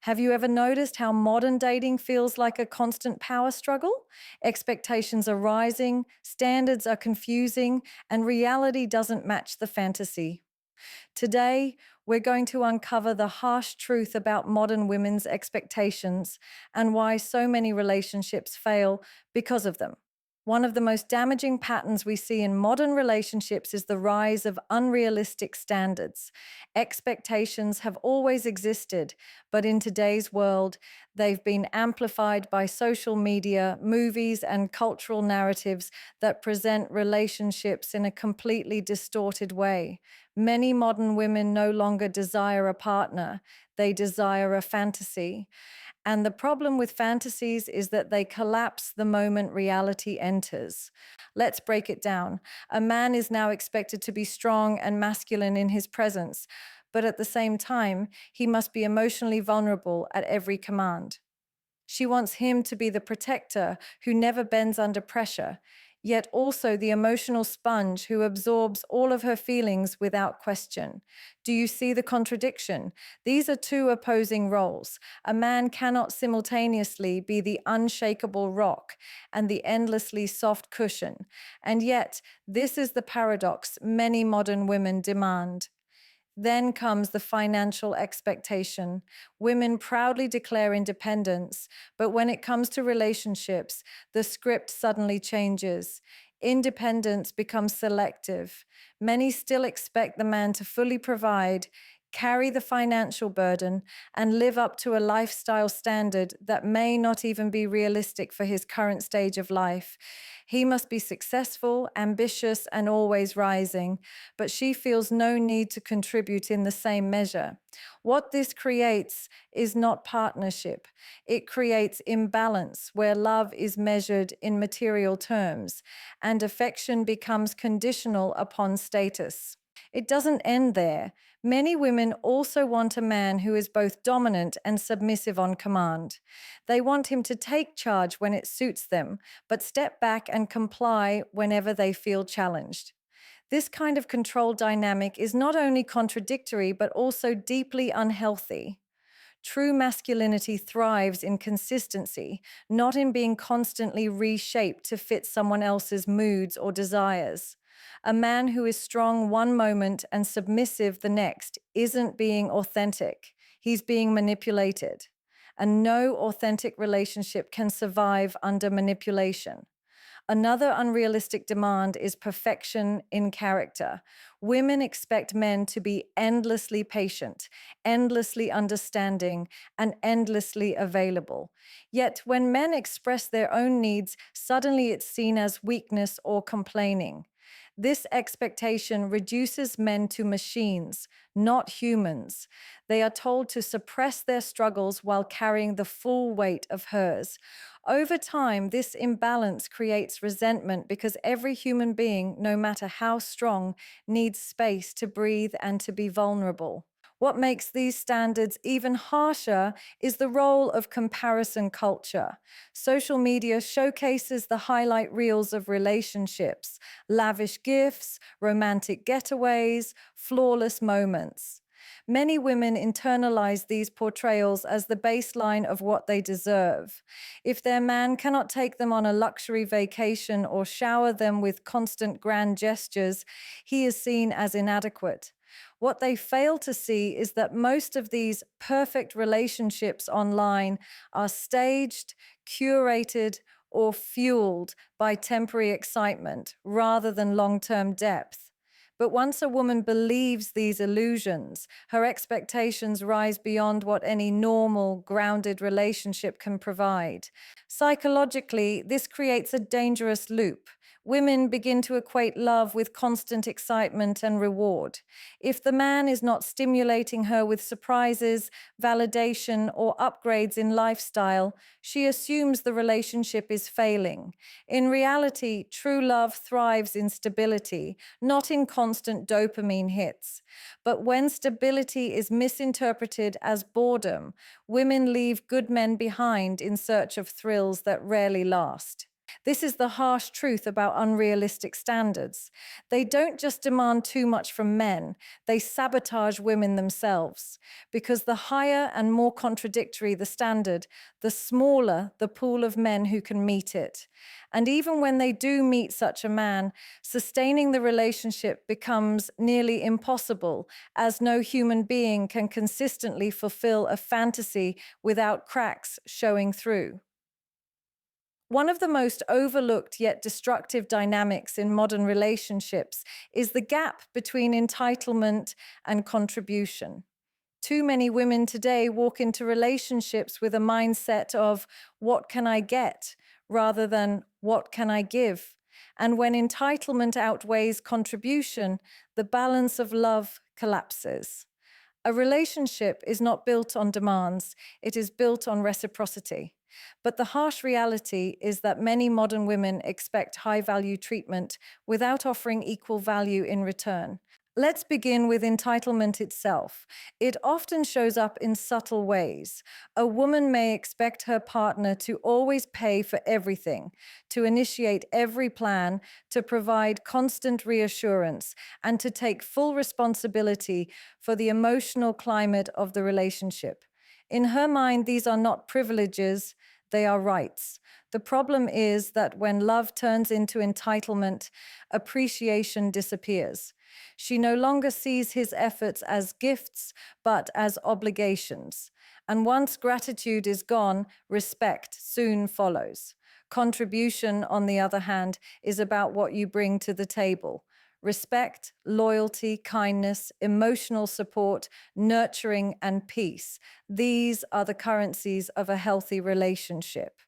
Have you ever noticed how modern dating feels like a constant power struggle? Expectations are rising, standards are confusing, and reality doesn't match the fantasy. Today, we're going to uncover the harsh truth about modern women's expectations and why so many relationships fail because of them. One of the most damaging patterns we see in modern relationships is the rise of unrealistic standards. Expectations have always existed, but in today's world, they've been amplified by social media, movies, and cultural narratives that present relationships in a completely distorted way. Many modern women no longer desire a partner, they desire a fantasy. And the problem with fantasies is that they collapse the moment reality enters. Let's break it down. A man is now expected to be strong and masculine in his presence, but at the same time, he must be emotionally vulnerable at every command. She wants him to be the protector who never bends under pressure, yet also the emotional sponge who absorbs all of her feelings without question. Do you see the contradiction? These are two opposing roles. A man cannot simultaneously be the unshakable rock and the endlessly soft cushion. And yet, this is the paradox many modern women demand. Then comes the financial expectation. Women proudly declare independence, but when it comes to relationships, the script suddenly changes. Independence becomes selective. Many still expect the man to fully provide, carry the financial burden, and live up to a lifestyle standard that may not even be realistic for his current stage of life. He must be successful, ambitious, and always rising, but she feels no need to contribute in the same measure. What this creates is not partnership. It creates imbalance where love is measured in material terms and affection becomes conditional upon status. It doesn't end there. Many women also want a man who is both dominant and submissive on command. They want him to take charge when it suits them, but step back and comply whenever they feel challenged. This kind of control dynamic is not only contradictory, but also deeply unhealthy. True masculinity thrives in consistency, not in being constantly reshaped to fit someone else's moods or desires. A man who is strong one moment and submissive the next isn't being authentic, he's being manipulated. And no authentic relationship can survive under manipulation. Another unrealistic demand is perfection in character. Women expect men to be endlessly patient, endlessly understanding, and endlessly available. Yet when men express their own needs, suddenly it's seen as weakness or complaining. This expectation reduces men to machines, not humans. They are told to suppress their struggles while carrying the full weight of hers. Over time, this imbalance creates resentment because every human being, no matter how strong, needs space to breathe and to be vulnerable. What makes these standards even harsher is the role of comparison culture. Social media showcases the highlight reels of relationships, lavish gifts, romantic getaways, flawless moments. Many women internalize these portrayals as the baseline of what they deserve. If their man cannot take them on a luxury vacation or shower them with constant grand gestures, he is seen as inadequate. What they fail to see is that most of these perfect relationships online are staged, curated, or fueled by temporary excitement rather than long-term depth. But once a woman believes these illusions, her expectations rise beyond what any normal, grounded relationship can provide. Psychologically, this creates a dangerous loop. Women begin to equate love with constant excitement and reward. If the man is not stimulating her with surprises, validation, or upgrades in lifestyle, she assumes the relationship is failing. In reality, true love thrives in stability, not in constant dopamine hits. But when stability is misinterpreted as boredom, women leave good men behind in search of thrills that rarely last. This is the harsh truth about unrealistic standards. They don't just demand too much from men, they sabotage women themselves. Because the higher and more contradictory the standard, the smaller the pool of men who can meet it. And even when they do meet such a man, sustaining the relationship becomes nearly impossible, as no human being can consistently fulfill a fantasy without cracks showing through. One of the most overlooked yet destructive dynamics in modern relationships is the gap between entitlement and contribution. Too many women today walk into relationships with a mindset of, what can I get, rather than, what can I give? And when entitlement outweighs contribution, the balance of love collapses. A relationship is not built on demands, it is built on reciprocity. But the harsh reality is that many modern women expect high value treatment without offering equal value in return. Let's begin with entitlement itself. It often shows up in subtle ways. A woman may expect her partner to always pay for everything, to initiate every plan, to provide constant reassurance, and to take full responsibility for the emotional climate of the relationship. In her mind, these are not privileges, they are rights. The problem is that when love turns into entitlement, appreciation disappears. She no longer sees his efforts as gifts, but as obligations. And once gratitude is gone, respect soon follows. Contribution, on the other hand, is about what you bring to the table. Respect, loyalty, kindness, emotional support, nurturing, and peace. These are the currencies of a healthy relationship.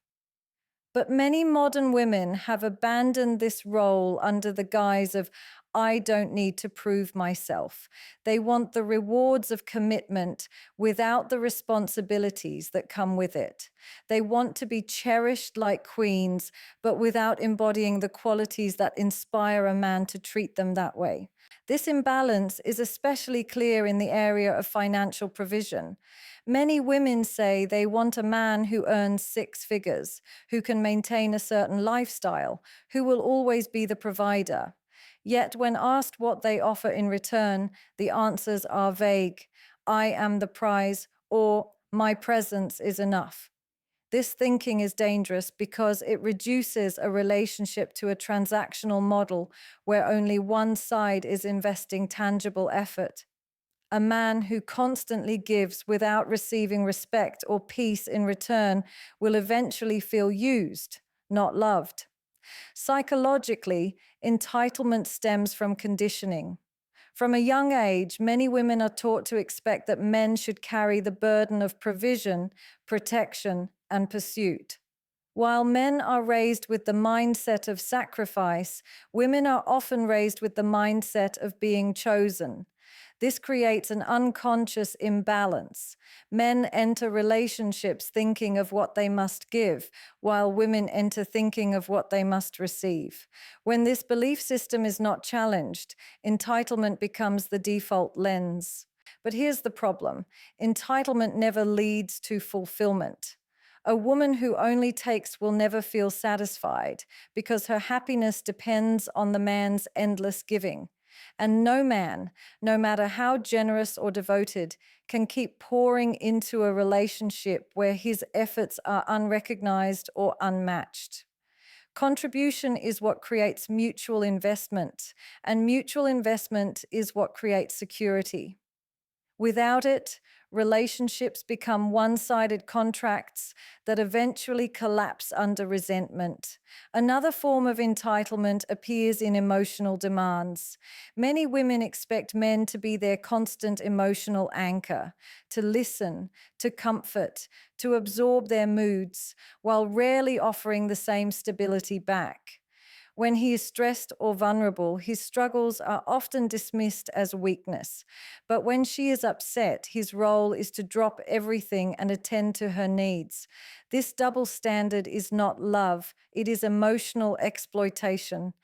But many modern women have abandoned this role under the guise of, I don't need to prove myself. They want the rewards of commitment without the responsibilities that come with it. They want to be cherished like queens, but without embodying the qualities that inspire a man to treat them that way. This imbalance is especially clear in the area of financial provision. Many women say they want a man who earns six figures, who can maintain a certain lifestyle, who will always be the provider. Yet, when asked what they offer in return, the answers are vague. I am the prize, or my presence is enough. This thinking is dangerous because it reduces a relationship to a transactional model where only one side is investing tangible effort. A man who constantly gives without receiving respect or peace in return will eventually feel used, not loved. Psychologically, entitlement stems from conditioning. From a young age, many women are taught to expect that men should carry the burden of provision, protection, and pursuit. While men are raised with the mindset of sacrifice, women are often raised with the mindset of being chosen. This creates an unconscious imbalance. Men enter relationships thinking of what they must give, while women enter thinking of what they must receive. When this belief system is not challenged, entitlement becomes the default lens. But here's the problem: entitlement never leads to fulfillment. A woman who only takes will never feel satisfied because her happiness depends on the man's endless giving. And no man, no matter how generous or devoted, can keep pouring into a relationship where his efforts are unrecognized or unmatched. Contribution is what creates mutual investment, and mutual investment is what creates security. Without it, relationships become one-sided contracts that eventually collapse under resentment. Another form of entitlement appears in emotional demands. Many women expect men to be their constant emotional anchor, to listen, to comfort, to absorb their moods, while rarely offering the same stability back. When he is stressed or vulnerable, his struggles are often dismissed as weakness. But when she is upset, his role is to drop everything and attend to her needs. This double standard is not love, it is emotional exploitation.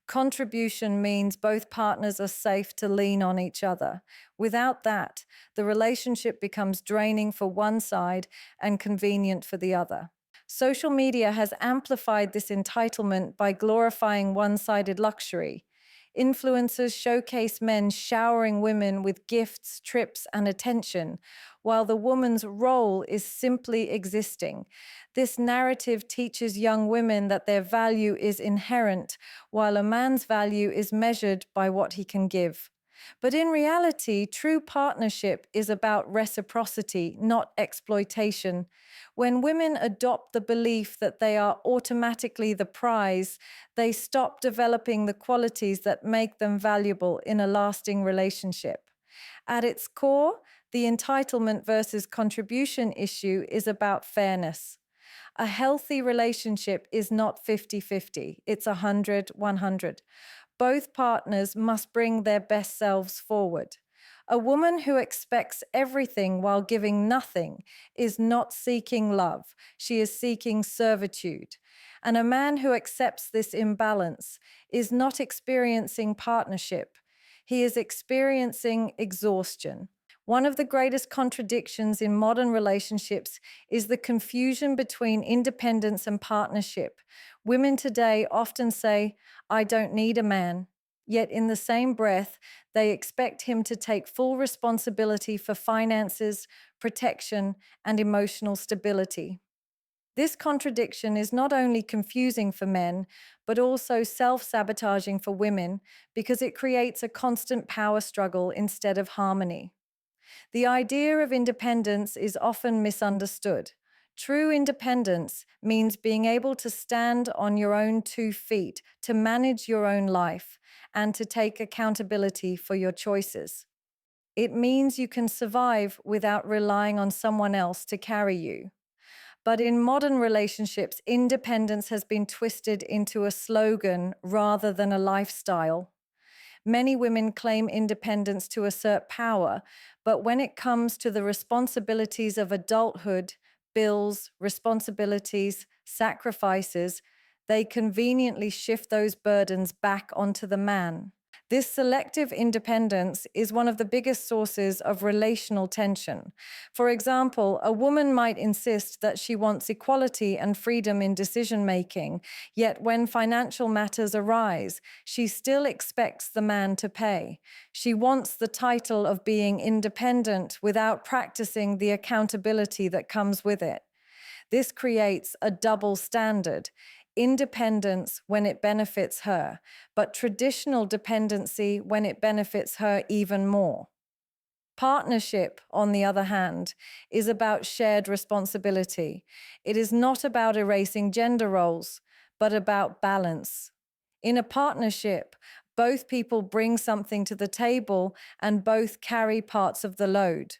Contribution means both partners are safe to lean on each other. Without that, the relationship becomes draining for one side and convenient for the other. Social media has amplified this entitlement by glorifying one sided luxury. Influencers showcase men showering women with gifts, trips, and attention, while the woman's role is simply existing. This narrative teaches young women that their value is inherent, while a man's value is measured by what he can give. But in reality, true partnership is about reciprocity, not exploitation. When women adopt the belief that they are automatically the prize, they stop developing the qualities that make them valuable in a lasting relationship. At its core, the entitlement versus contribution issue is about fairness. A healthy relationship is not 50-50; it's 100-100. Both partners must bring their best selves forward. A woman who expects everything while giving nothing is not seeking love, she is seeking servitude. And a man who accepts this imbalance is not experiencing partnership, he is experiencing exhaustion. One of the greatest contradictions in modern relationships is the confusion between independence and partnership. Women today often say, I don't need a man. Yet, in the same breath, they expect him to take full responsibility for finances, protection, and emotional stability. This contradiction is not only confusing for men, but also self-sabotaging for women because it creates a constant power struggle instead of harmony. The idea of independence is often misunderstood. True independence means being able to stand on your own 2 feet, to manage your own life, and to take accountability for your choices. It means you can survive without relying on someone else to carry you. But in modern relationships, independence has been twisted into a slogan rather than a lifestyle. Many women claim independence to assert power, but when it comes to the responsibilities of adulthood, bills, responsibilities, sacrifices, they conveniently shift those burdens back onto the man. This selective independence is one of the biggest sources of relational tension. For example, a woman might insist that she wants equality and freedom in decision making, yet when financial matters arise, she still expects the man to pay. She wants the title of being independent without practicing the accountability that comes with it. This creates a double standard: independence when it benefits her, but traditional dependency when it benefits her even more. Partnership, on the other hand, is about shared responsibility. It is not about erasing gender roles, but about balance. In a partnership, both people bring something to the table and both carry parts of the load.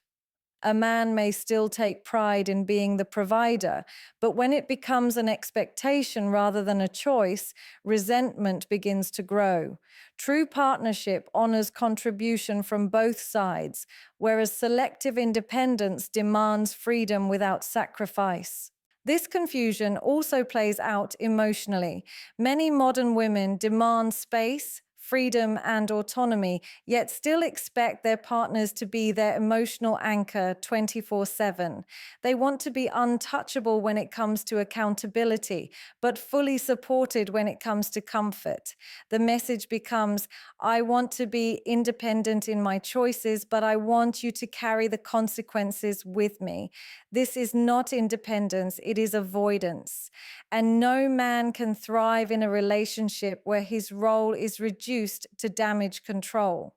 A man may still take pride in being the provider, but when it becomes an expectation rather than a choice, resentment begins to grow. True partnership honors contribution from both sides, whereas selective independence demands freedom without sacrifice. This confusion also plays out emotionally. Many modern women demand space, freedom, and autonomy, yet still expect their partners to be their emotional anchor 24/7. They want to be untouchable when it comes to accountability, but fully supported when it comes to comfort. The message becomes, I want to be independent in my choices, but I want you to carry the consequences with me. This is not independence, it is avoidance. And no man can thrive in a relationship where his role is reduced to damage control.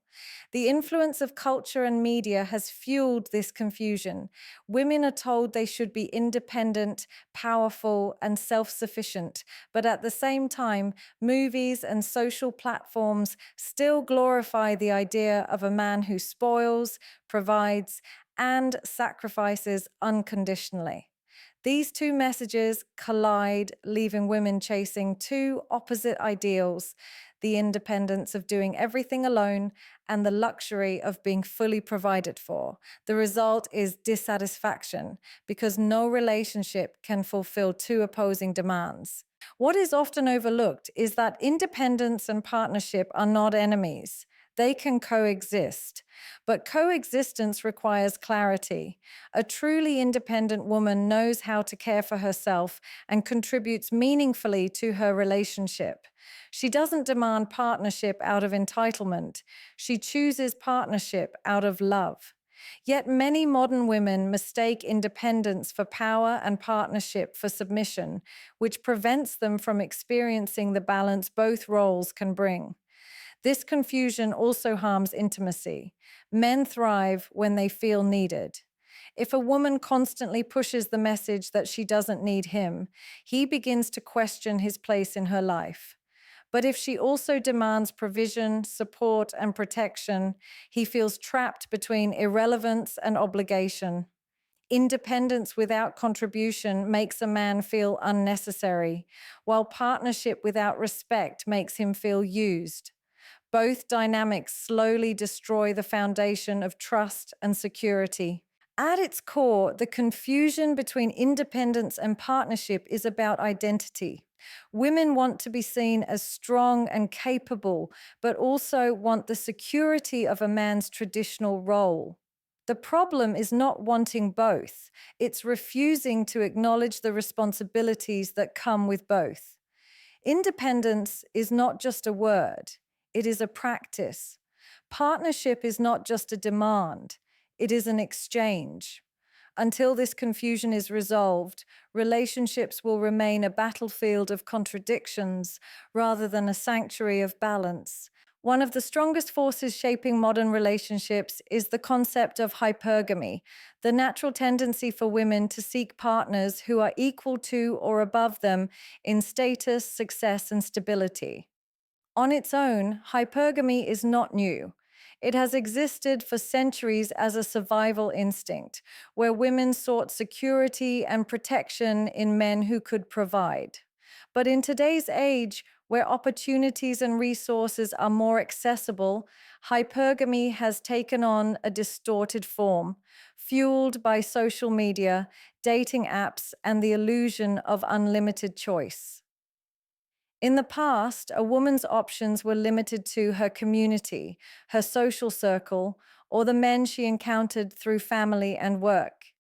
The influence of culture and media has fueled this confusion. Women are told they should be independent, powerful, and self-sufficient, but at the same time, movies and social platforms still glorify the idea of a man who spoils, provides, and sacrifices unconditionally. These two messages collide, leaving women chasing two opposite ideals: the independence of doing everything alone and the luxury of being fully provided for. The result is dissatisfaction because no relationship can fulfill two opposing demands. What is often overlooked is that independence and partnership are not enemies. They can coexist, but coexistence requires clarity. A truly independent woman knows how to care for herself and contributes meaningfully to her relationship. She doesn't demand partnership out of entitlement. She chooses partnership out of love. Yet many modern women mistake independence for power and partnership for submission, which prevents them from experiencing the balance both roles can bring. This confusion also harms intimacy. Men thrive when they feel needed. If a woman constantly pushes the message that she doesn't need him, he begins to question his place in her life. But if she also demands provision, support, and protection, he feels trapped between irrelevance and obligation. Independence without contribution makes a man feel unnecessary, while partnership without respect makes him feel used. Both dynamics slowly destroy the foundation of trust and security. At its core, the confusion between independence and partnership is about identity. Women want to be seen as strong and capable, but also want the security of a man's traditional role. The problem is not wanting both, it's refusing to acknowledge the responsibilities that come with both. Independence is not just a word, it is a practice. Partnership is not just a demand, it is an exchange. Until this confusion is resolved, relationships will remain a battlefield of contradictions rather than a sanctuary of balance. One of the strongest forces shaping modern relationships is the concept of hypergamy, the natural tendency for women to seek partners who are equal to or above them in status, success, and stability. On its own, hypergamy is not new. It has existed for centuries as a survival instinct, where women sought security and protection in men who could provide. But in today's age, where opportunities and resources are more accessible, hypergamy has taken on a distorted form, fueled by social media, dating apps, and the illusion of unlimited choice. In the past, a woman's options were limited to her community, her social circle, or the men she encountered through family and work.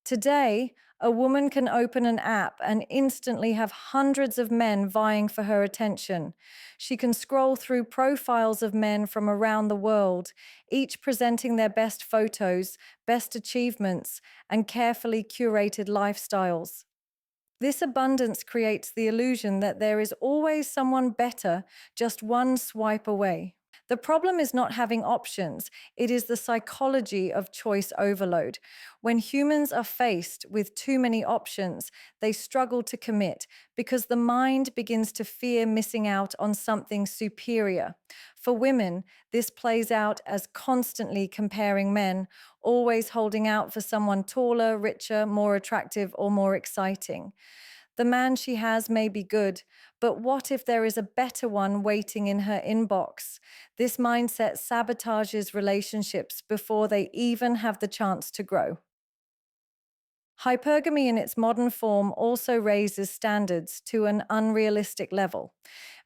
Today, a woman can open an app and instantly have hundreds of men vying for her attention. She can scroll through profiles of men from around the world, each presenting their best photos, best achievements, and carefully curated lifestyles. This abundance creates the illusion that there is always someone better just one swipe away. The problem is not having options, it is the psychology of choice overload. When humans are faced with too many options, they struggle to commit because the mind begins to fear missing out on something superior. For women, this plays out as constantly comparing men, always holding out for someone taller, richer, more attractive, or more exciting. The man she has may be good, but what if there is a better one waiting in her inbox? This mindset sabotages relationships before they even have the chance to grow. Hypergamy in its modern form also raises standards to an unrealistic level.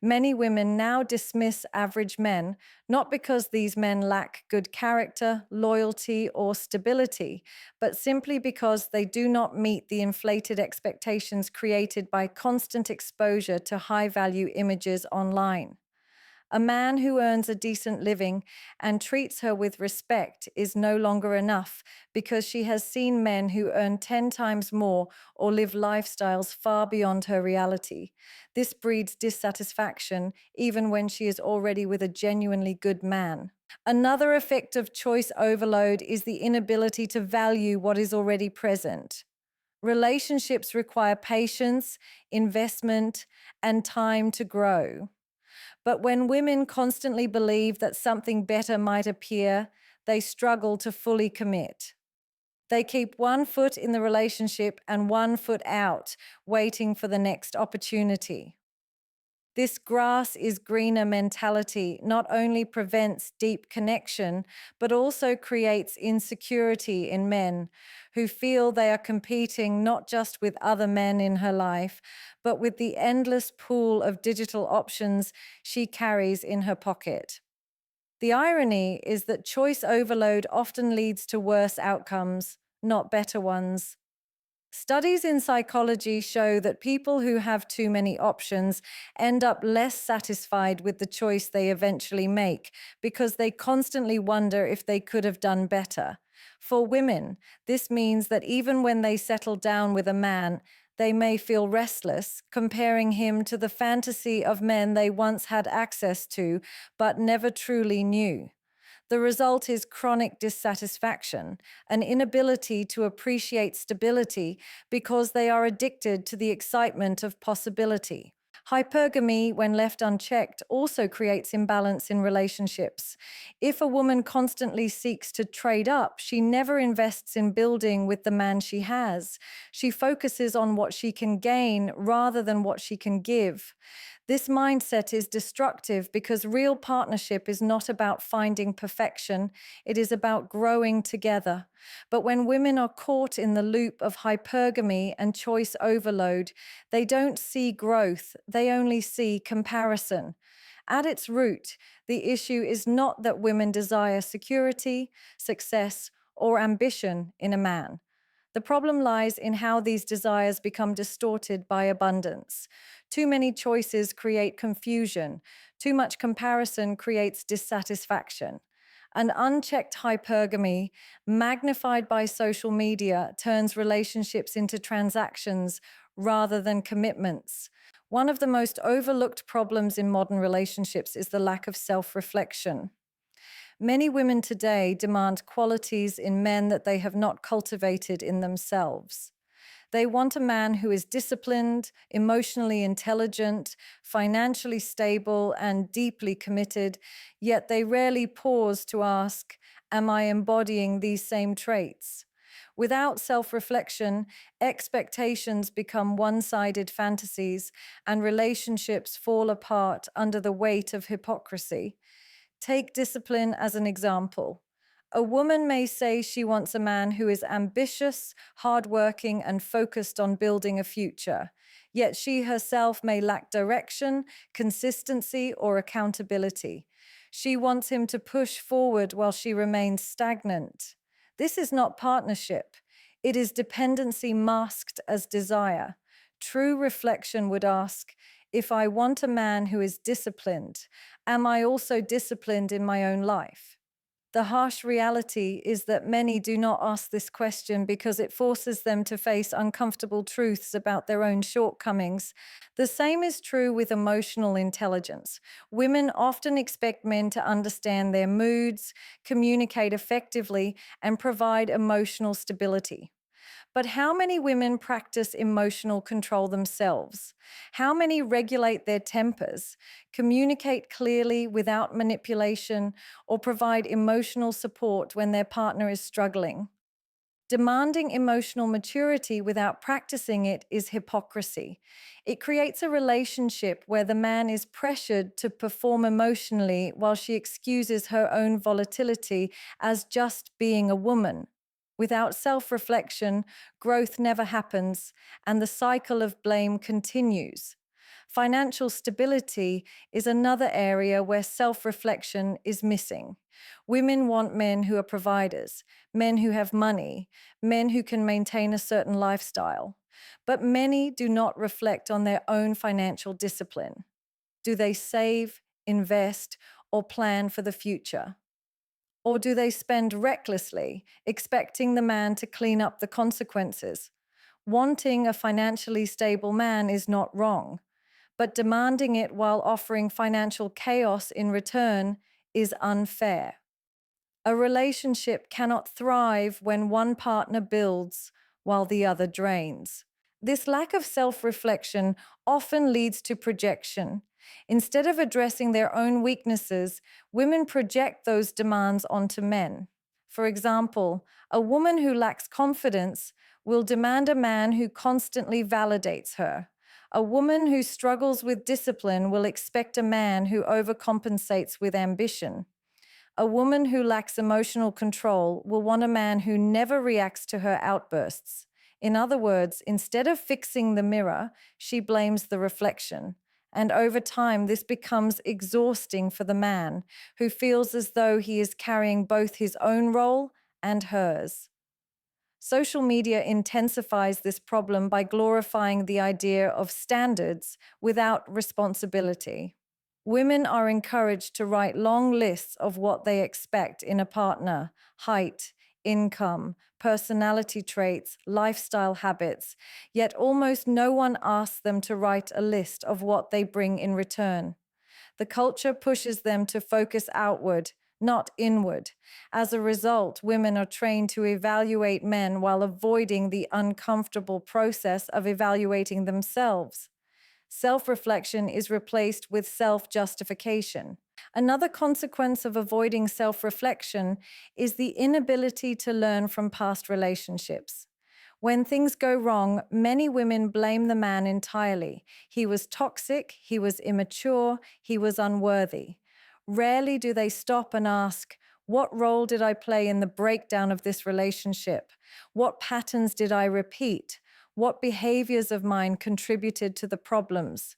Many women now dismiss average men, not because these men lack good character, loyalty, or stability, but simply because they do not meet the inflated expectations created by constant exposure to high-value images online. A man who earns a decent living and treats her with respect is no longer enough because she has seen men who earn 10 times more or live lifestyles far beyond her reality. This breeds dissatisfaction even when she is already with a genuinely good man. Another effect of choice overload is the inability to value what is already present. Relationships require patience, investment, and time to grow. But when women constantly believe that something better might appear, they struggle to fully commit. They keep one foot in the relationship and one foot out, waiting for the next opportunity. This grass is greener mentality not only prevents deep connection, but also creates insecurity in men who feel they are competing not just with other men in her life, but with the endless pool of digital options she carries in her pocket. The irony is that choice overload often leads to worse outcomes, not better ones. Studies in psychology show that people who have too many options end up less satisfied with the choice they eventually make because they constantly wonder if they could have done better. For women, this means that even when they settle down with a man, they may feel restless, comparing him to the fantasy of men they once had access to but never truly knew. The result is chronic dissatisfaction, an inability to appreciate stability because they are addicted to the excitement of possibility. Hypergamy, when left unchecked, also creates imbalance in relationships. If a woman constantly seeks to trade up, she never invests in building with the man she has. She focuses on what she can gain rather than what she can give. This mindset is destructive because real partnership is not about finding perfection, it is about growing together. But when women are caught in the loop of hypergamy and choice overload, they don't see growth, they only see comparison. At its root, the issue is not that women desire security, success, or ambition in a man. The problem lies in how these desires become distorted by abundance. Too many choices create confusion. Too much comparison creates dissatisfaction. An unchecked hypergamy, magnified by social media, turns relationships into transactions rather than commitments. One of the most overlooked problems in modern relationships is the lack of self-reflection. Many women today demand qualities in men that they have not cultivated in themselves. They want a man who is disciplined, emotionally intelligent, financially stable, and deeply committed, yet they rarely pause to ask, am I embodying these same traits? Without self-reflection, expectations become one-sided fantasies, and relationships fall apart under the weight of hypocrisy. Take discipline as an example. A woman may say she wants a man who is ambitious, hardworking, and focused on building a future. Yet she herself may lack direction, consistency, or accountability. She wants him to push forward while she remains stagnant. This is not partnership. It is dependency masked as desire. True reflection would ask, if I want a man who is disciplined, am I also disciplined in my own life? The harsh reality is that many do not ask this question because it forces them to face uncomfortable truths about their own shortcomings. The same is true with emotional intelligence. Women often expect men to understand their moods, communicate effectively, and provide emotional stability. But how many women practice emotional control themselves? How many regulate their tempers, communicate clearly without manipulation, or provide emotional support when their partner is struggling? Demanding emotional maturity without practicing it is hypocrisy. It creates a relationship where the man is pressured to perform emotionally while she excuses her own volatility as just being a woman. Without self-reflection, growth never happens, and the cycle of blame continues. Financial stability is another area where self-reflection is missing. Women want men who are providers, men who have money, men who can maintain a certain lifestyle. But many do not reflect on their own financial discipline. Do they save, invest, or plan for the future? Or do they spend recklessly, expecting the man to clean up the consequences? Wanting a financially stable man is not wrong, but demanding it while offering financial chaos in return is unfair. A relationship cannot thrive when one partner builds while the other drains. This lack of self-reflection often leads to projection. Instead of addressing their own weaknesses, women project those demands onto men. For example, a woman who lacks confidence will demand a man who constantly validates her. A woman who struggles with discipline will expect a man who overcompensates with ambition. A woman who lacks emotional control will want a man who never reacts to her outbursts. In other words, instead of fixing the mirror, she blames the reflection. And over time, this becomes exhausting for the man, who feels as though he is carrying both his own role and hers. Social media intensifies this problem by glorifying the idea of standards without responsibility. Women are encouraged to write long lists of what they expect in a partner: height, income, personality traits, lifestyle habits, yet almost no one asks them to write a list of what they bring in return. The culture pushes them to focus outward, not inward. As a result, women are trained to evaluate men while avoiding the uncomfortable process of evaluating themselves. Self reflection is replaced with self justification. Another consequence of avoiding self reflection is the inability to learn from past relationships. When things go wrong, many women blame the man entirely. He was toxic, he was immature, he was unworthy. Rarely do they stop and ask, what role did I play in the breakdown of this relationship? What patterns did I repeat? What behaviors of mine contributed to the problems?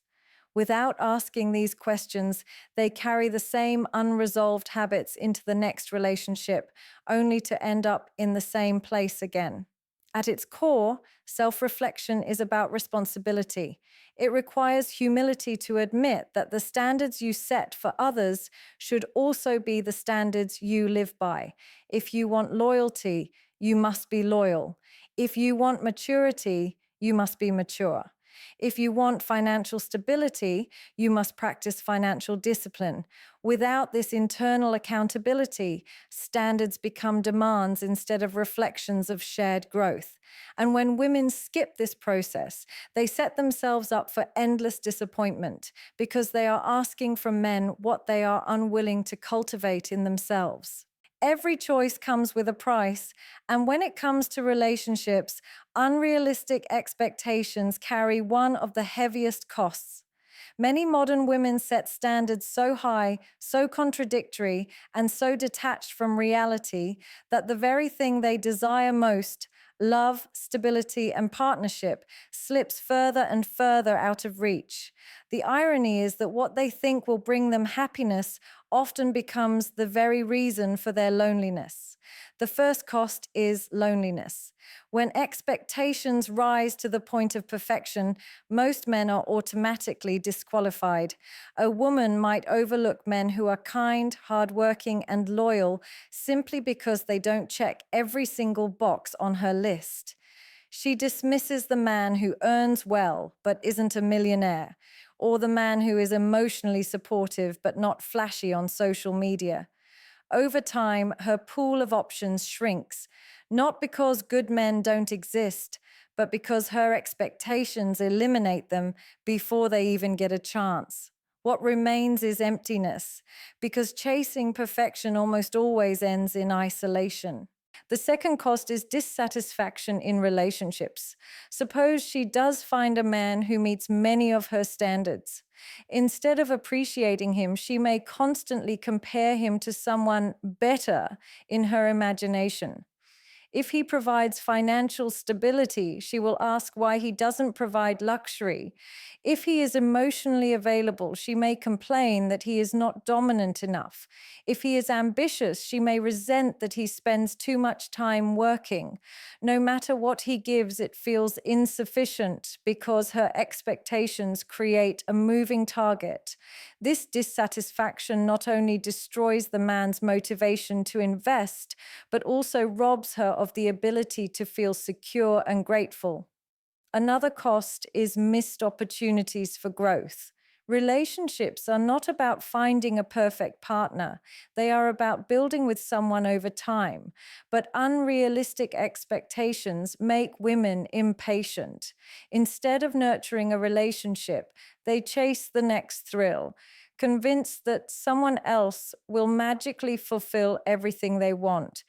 Without asking these questions, they carry the same unresolved habits into the next relationship, only to end up in the same place again. At its core, self reflection is about responsibility. It requires humility to admit that the standards you set for others should also be the standards you live by. If you want loyalty, you must be loyal. If you want maturity, you must be mature. If you want financial stability, you must practice financial discipline. Without this internal accountability, standards become demands instead of reflections of shared growth. And when women skip this process, they set themselves up for endless disappointment because they are asking from men what they are unwilling to cultivate in themselves. Every choice comes with a price, and when it comes to relationships, unrealistic expectations carry one of the heaviest costs. Many modern women set standards so high, so contradictory, and so detached from reality that the very thing they desire most, love, stability, and partnership, slips further and further out of reach. The irony is that what they think will bring them happiness often becomes the very reason for their loneliness. The first cost is loneliness. When expectations rise to the point of perfection, most men are automatically disqualified. A woman might overlook men who are kind, hardworking, and loyal simply because they don't check every single box on her list. She dismisses the man who earns well but isn't a millionaire, or the man who is emotionally supportive but not flashy on social media. Over time, her pool of options shrinks, not because good men don't exist, but because her expectations eliminate them before they even get a chance. What remains is emptiness, because chasing perfection almost always ends in isolation. The second cost is dissatisfaction in relationships. Suppose she does find a man who meets many of her standards. Instead of appreciating him, she may constantly compare him to someone better in her imagination. If he provides financial stability, she will ask why he doesn't provide luxury. If he is emotionally available, she may complain that he is not dominant enough. If he is ambitious, she may resent that he spends too much time working. No matter what he gives, it feels insufficient because her expectations create a moving target. This dissatisfaction not only destroys the man's motivation to invest, but also robs her of the ability to feel secure and grateful. Another cost is missed opportunities for growth. Relationships are not about finding a perfect partner. They are about building with someone over time. But unrealistic expectations make women impatient. Instead of nurturing a relationship, they chase the next thrill, convinced that someone else will magically fulfill everything they want.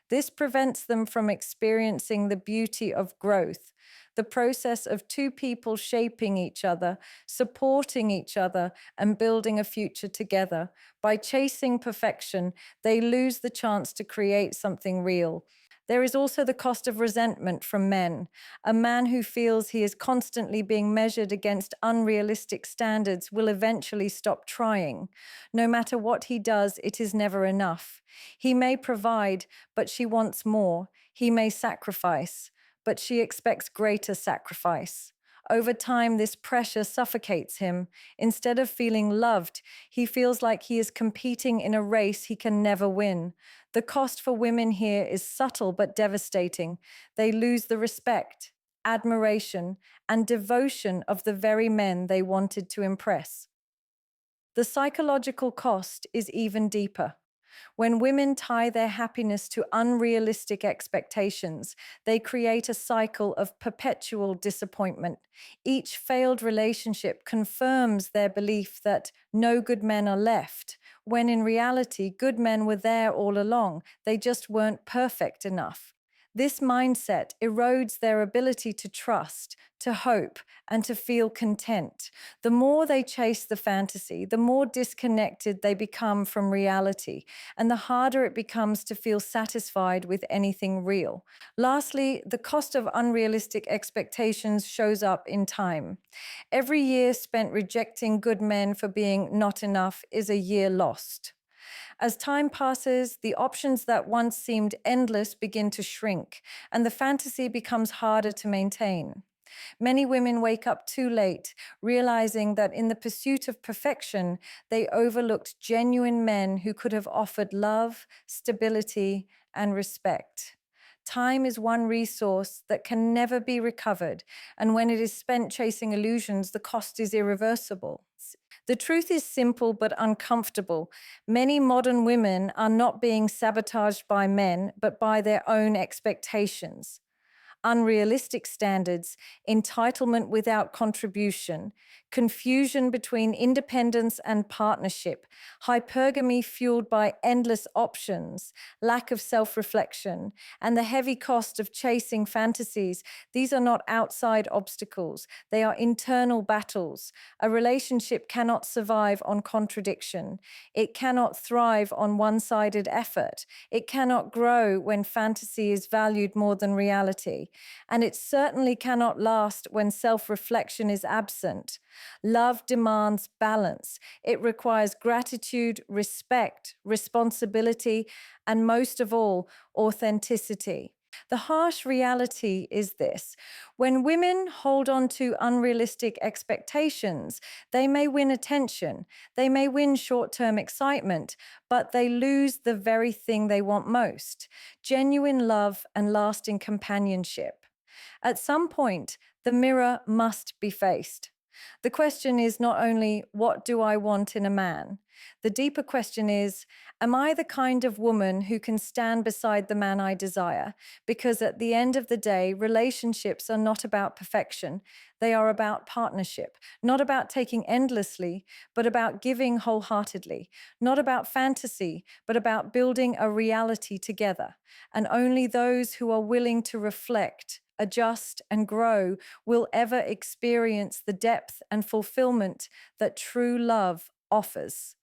This prevents them from experiencing the beauty of growth, the process of two people shaping each other, supporting each other, and building a future together. By chasing perfection, they lose the chance to create something real. There is also the cost of resentment from men. A man who feels he is constantly being measured against unrealistic standards will eventually stop trying. No matter what he does, it is never enough. He may provide, but she wants more. He may sacrifice, but she expects greater sacrifice. Over time, this pressure suffocates him. Instead of feeling loved, he feels like he is competing in a race he can never win. The cost for women here is subtle but devastating. They lose the respect, admiration, and devotion of the very men they wanted to impress. The psychological cost is even deeper. When women tie their happiness to unrealistic expectations, they create a cycle of perpetual disappointment. Each failed relationship confirms their belief that no good men are left, when in reality, good men were there all along. They just weren't perfect enough. This mindset erodes their ability to trust, to hope, and to feel content. The more they chase the fantasy, the more disconnected they become from reality, and the harder it becomes to feel satisfied with anything real. Lastly, the cost of unrealistic expectations shows up in time. Every year spent rejecting good men for being not enough is a year lost. As time passes, the options that once seemed endless begin to shrink, and the fantasy becomes harder to maintain. Many women wake up too late, realizing that in the pursuit of perfection, they overlooked genuine men who could have offered love, stability, and respect. Time is one resource that can never be recovered, and when it is spent chasing illusions, the cost is irreversible. The truth is simple but uncomfortable. Many modern women are not being sabotaged by men, but by their own expectations. Unrealistic standards, entitlement without contribution, confusion between independence and partnership, hypergamy fueled by endless options, lack of self-reflection, and the heavy cost of chasing fantasies. These are not outside obstacles, they are internal battles. A relationship cannot survive on contradiction. It cannot thrive on one-sided effort. It cannot grow when fantasy is valued more than reality. And it certainly cannot last when self-reflection is absent. Love demands balance. It requires gratitude, respect, responsibility, and most of all, authenticity. The harsh reality is this: when women hold on to unrealistic expectations, they may win attention, they may win short-term excitement, but they lose the very thing they want most: genuine love and lasting companionship. At some point, the mirror must be faced. The question is not only, what do I want in a man? The deeper question is, am I the kind of woman who can stand beside the man I desire? Because at the end of the day, relationships are not about perfection. They are about partnership, not about taking endlessly, but about giving wholeheartedly, not about fantasy, but about building a reality together. And only those who are willing to reflect, adjust, and grow will ever experience the depth and fulfillment that true love offers.